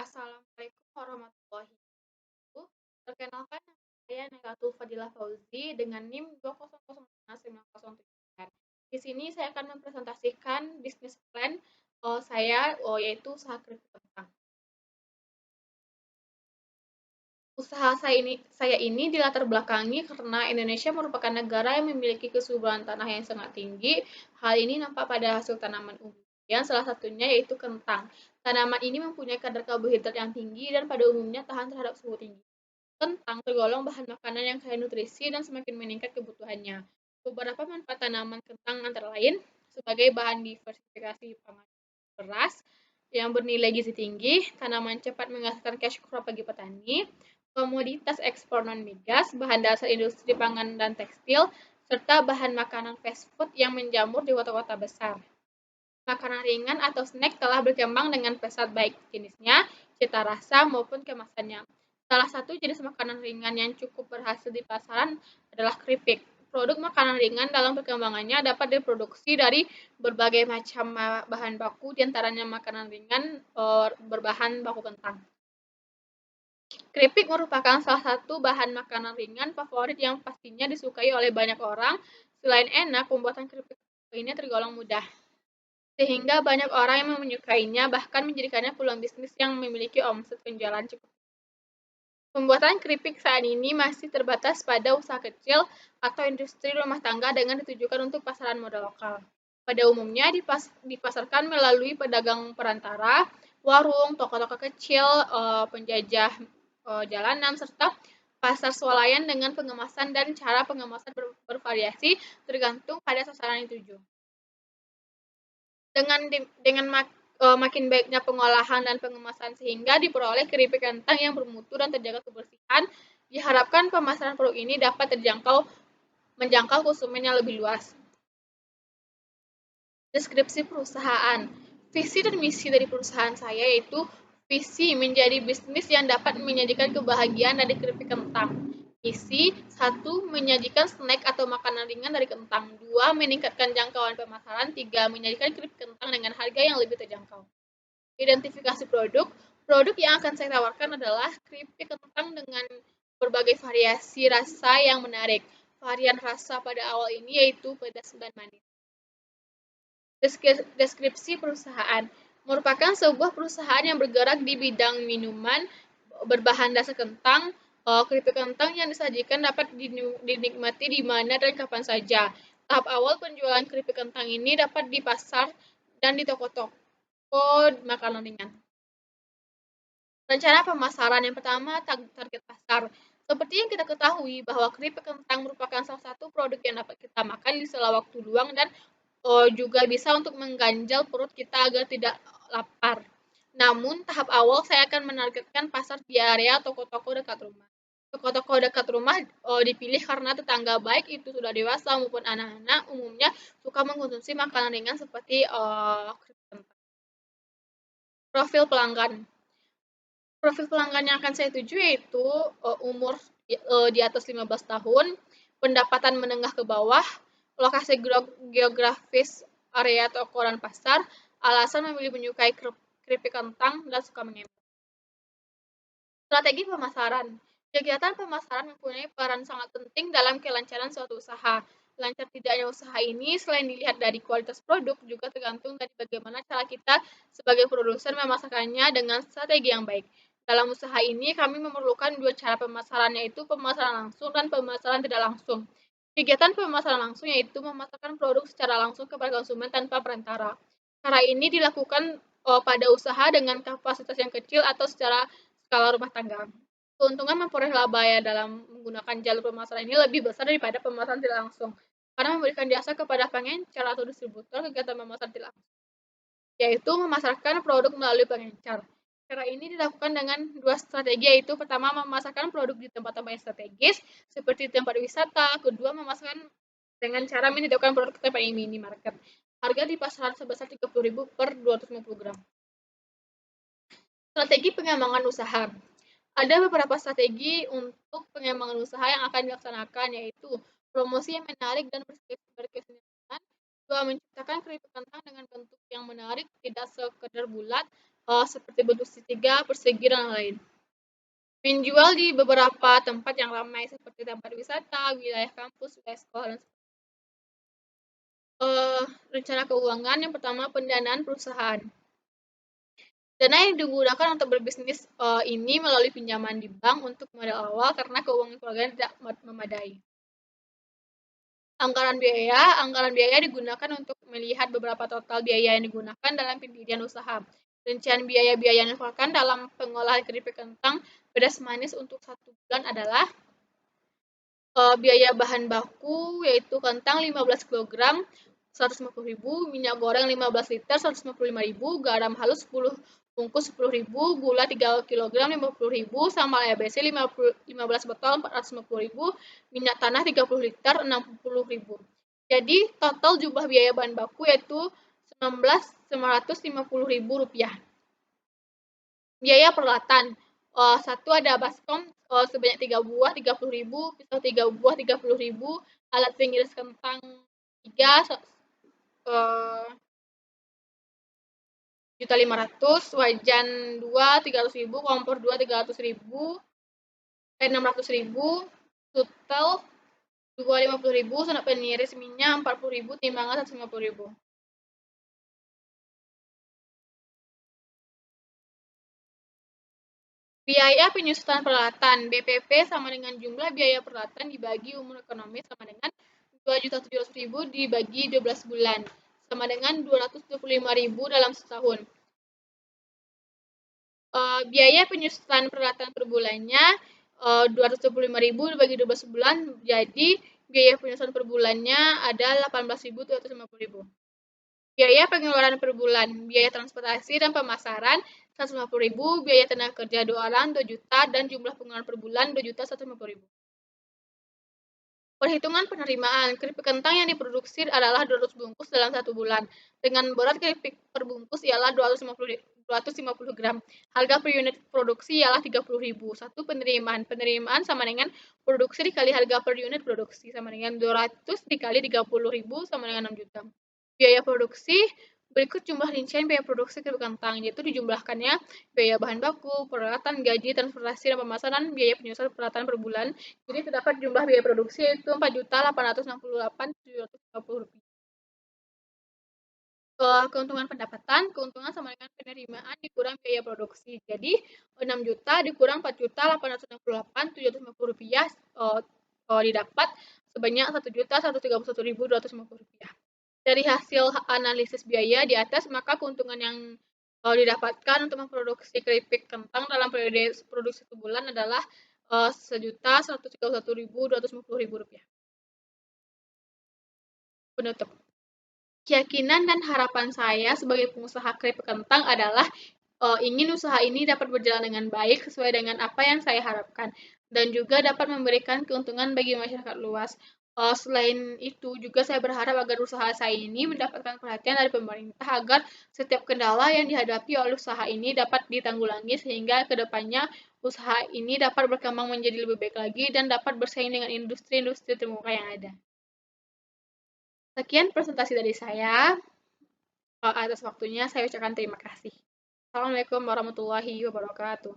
Assalamualaikum warahmatullahi wabarakatuh. Perkenalkan, nama saya Negatul Fadilah Fauzi dengan NIM 2005907. Di sini saya akan mempresentasikan bisnis plan saya, yaitu usaha keripik kentang. Usaha saya ini dilatar belakangi karena Indonesia merupakan negara yang memiliki kesuburan tanah yang sangat tinggi. Hal ini nampak pada hasil tanaman umumnya, salah satunya yaitu kentang. Tanaman ini mempunyai kadar karbohidrat yang tinggi dan pada umumnya tahan terhadap suhu tinggi. Kentang tergolong bahan makanan yang kaya nutrisi dan semakin meningkat kebutuhannya. Beberapa manfaat tanaman kentang antara lain sebagai bahan diversifikasi pangan beras yang bernilai gizi tinggi, tanaman cepat menghasilkan cash crop bagi petani, komoditas ekspor non-migas, bahan dasar industri pangan dan tekstil, serta bahan makanan fast food yang menjamur di kota-kota besar. Makanan ringan atau snack telah berkembang dengan pesat baik jenisnya, cita rasa, maupun kemasannya. Salah satu jenis makanan ringan yang cukup berhasil di pasaran adalah keripik. Produk makanan ringan dalam perkembangannya dapat diproduksi dari berbagai macam bahan baku, diantaranya makanan ringan berbahan baku kentang. Keripik merupakan salah satu bahan makanan ringan favorit yang pastinya disukai oleh banyak orang. Selain enak, pembuatan keripik ini tergolong mudah, sehingga banyak orang yang menyukainya, bahkan menjadikannya peluang bisnis yang memiliki omset penjualan cukup. Pembuatan keripik saat ini masih terbatas pada usaha kecil atau industri rumah tangga dengan ditujukan untuk pasaran modal lokal. Pada umumnya dipasarkan melalui pedagang perantara, warung, toko-toko kecil, penjajah jalanan, serta pasar swalayan dengan pengemasan dan cara pengemasan bervariasi tergantung pada sasaran yang dituju. Dengan makin baiknya pengolahan dan pengemasan sehingga diperoleh keripik kentang yang bermutu dan terjaga kebersihan, diharapkan pemasaran produk ini dapat menjangkau konsumen yang lebih luas. Deskripsi perusahaan. Visi dan misi dari perusahaan saya yaitu visi menjadi bisnis yang dapat menyajikan kebahagiaan dari keripik kentang. Misi 1. Menyajikan snack atau makanan ringan dari kentang. 2. Meningkatkan jangkauan pemasaran. 3. Menyajikan keripik kentang dengan harga yang lebih terjangkau. Identifikasi produk. Produk yang akan saya tawarkan adalah keripik kentang dengan berbagai variasi rasa yang menarik. Varian rasa pada awal ini yaitu pedas dan manis. Deskripsi perusahaan merupakan sebuah perusahaan yang bergerak di bidang minuman berbahan dasar kentang. Keripik kentang yang disajikan dapat dinikmati di mana dan kapan saja. Tahap awal penjualan keripik kentang ini dapat di pasar dan di toko-toko makanan ringan. Rencana pemasaran yang pertama, target pasar. Seperti yang kita ketahui bahwa keripik kentang merupakan salah satu produk yang dapat kita makan di sela waktu luang dan juga bisa untuk mengganjal perut kita agar tidak lapar. Namun, tahap awal saya akan menargetkan pasar di area toko-toko dekat rumah. Toko-toko dekat rumah dipilih karena tetangga baik itu sudah dewasa maupun anak-anak umumnya suka mengkonsumsi makanan ringan seperti profil pelanggan. Profil pelanggan yang akan saya tuju yaitu umur di atas 15 tahun, pendapatan menengah ke bawah, lokasi geografis area toko dan pasar, alasan memilih menyukai keripik kentang, dan suka menghemat. Strategi pemasaran. Kegiatan pemasaran mempunyai peran sangat penting dalam kelancaran suatu usaha. Lancar tidaknya usaha ini selain dilihat dari kualitas produk, juga tergantung dari bagaimana cara kita sebagai produsen memasarkannya dengan strategi yang baik. Dalam usaha ini kami memerlukan dua cara pemasaran, yaitu pemasaran langsung dan pemasaran tidak langsung. Kegiatan pemasaran langsung yaitu memasarkan produk secara langsung kepada konsumen tanpa perantara. Cara ini dilakukan pada usaha dengan kapasitas yang kecil atau secara skala rumah tangga. Keuntungan memperoleh laba ya dalam menggunakan jalur pemasaran ini lebih besar daripada pemasaran tidak langsung, karena memberikan jasa kepada pengencar atau distributor. Kegiatan pemasaran tidak langsung yaitu memasarkan produk melalui pengencar. Cara ini dilakukan dengan dua strategi, yaitu pertama memasarkan produk di tempat-tempat yang strategis seperti tempat wisata, kedua memasarkan dengan cara menitipkan produk ke tempat minimarket. Harga di pasaran sebesar 30.000 per 250 gram. Strategi pengembangan usaha. Ada beberapa strategi untuk pengembangan usaha yang akan dilaksanakan, yaitu promosi yang menarik dan berkesinambungan, 2. Menciptakan keripik kentang dengan bentuk yang menarik, tidak sekedar bulat, seperti bentuk segitiga, persegi, dan lain-lain. Menjual di beberapa tempat yang ramai seperti tempat wisata, wilayah kampus, wilayah sekolah, dan rencana keuangan. Yang pertama, pendanaan perusahaan. Dana yang digunakan untuk berbisnis ini melalui pinjaman di bank untuk modal awal karena keuangan keluarga tidak memadai. Anggaran biaya digunakan untuk melihat beberapa total biaya yang digunakan dalam pendirian usaha. Rincian biaya-biaya yang dilakukan dalam pengolahan keripik kentang pedas manis untuk 1 bulan adalah biaya bahan baku yaitu kentang 15 kg, 150.000, minyak goreng 15 liter, 155.000, garam halus 10 bungkus 10.000, gula 3 kg 50.000, sambal ABC 15 botol 450.000, minyak tanah 30 liter 60.000. Jadi total jumlah biaya bahan baku yaitu 19.950.000 rupiah. Biaya peralatan, satu ada baskom sebanyak 3 buah 30.000, pisau 3 buah 30.000, alat pengiris kentang 3 1.500.000, wajan 2 300.000, kompor 2 300.000, 600.000, sutel 2 50.000, sendok pengiris minyak 40.000, timbangan 150.000. Biaya penyusutan peralatan BPP sama dengan jumlah biaya peralatan dibagi umur ekonomi sama dengan 2.700.000 dibagi 12 bulan sama dengan 225.000 dalam setahun. Biaya penyusutan peralatan per bulannya 225.000 dibagi 12 bulan, jadi biaya penyusutan per bulannya ada 18.750.000. Biaya pengeluaran per bulan, biaya transportasi dan pemasaran 150.000, biaya tenaga kerja 2 orang 2 juta, dan jumlah pengeluaran per bulan 2.150.000. Perhitungan penerimaan, keripik kentang yang diproduksi adalah 200 bungkus dalam 1 bulan. Dengan berat keripik per bungkus ialah 250 gram. Harga per unit produksi ialah 30.000. 1. Penerimaan. Penerimaan sama dengan produksi dikali harga per unit produksi sama dengan 200 dikali 30.000 sama dengan 6 juta. Biaya produksi, berikut jumlah rincian biaya produksi keripik kentang, yaitu dijumlahkannya biaya bahan baku, peralatan, gaji, transportasi, dan pemasaran, biaya penyusutan peralatan per bulan. Jadi terdapat jumlah biaya produksi yaitu 4.868.750 rupiah. Keuntungan pendapatan, keuntungan sama dengan penerimaan dikurang biaya produksi. Jadi 6 juta dikurang 4.868.750 rupiah didapat sebanyak 1.131.250 rupiah. Dari hasil analisis biaya di atas, maka keuntungan yang didapatkan untuk memproduksi keripik kentang dalam periode produksi 1 bulan adalah 1.131.250 rupiah. Penutup. Keyakinan dan harapan saya sebagai pengusaha keripik kentang adalah ingin usaha ini dapat berjalan dengan baik sesuai dengan apa yang saya harapkan dan juga dapat memberikan keuntungan bagi masyarakat luas. Selain itu juga saya berharap agar usaha saya ini mendapatkan perhatian dari pemerintah agar setiap kendala yang dihadapi oleh usaha ini dapat ditanggulangi sehingga kedepannya usaha ini dapat berkembang menjadi lebih baik lagi dan dapat bersaing dengan industri-industri terkemuka yang ada. Sekian presentasi dari saya. Atas waktunya saya ucapkan terima kasih. Assalamualaikum warahmatullahi wabarakatuh.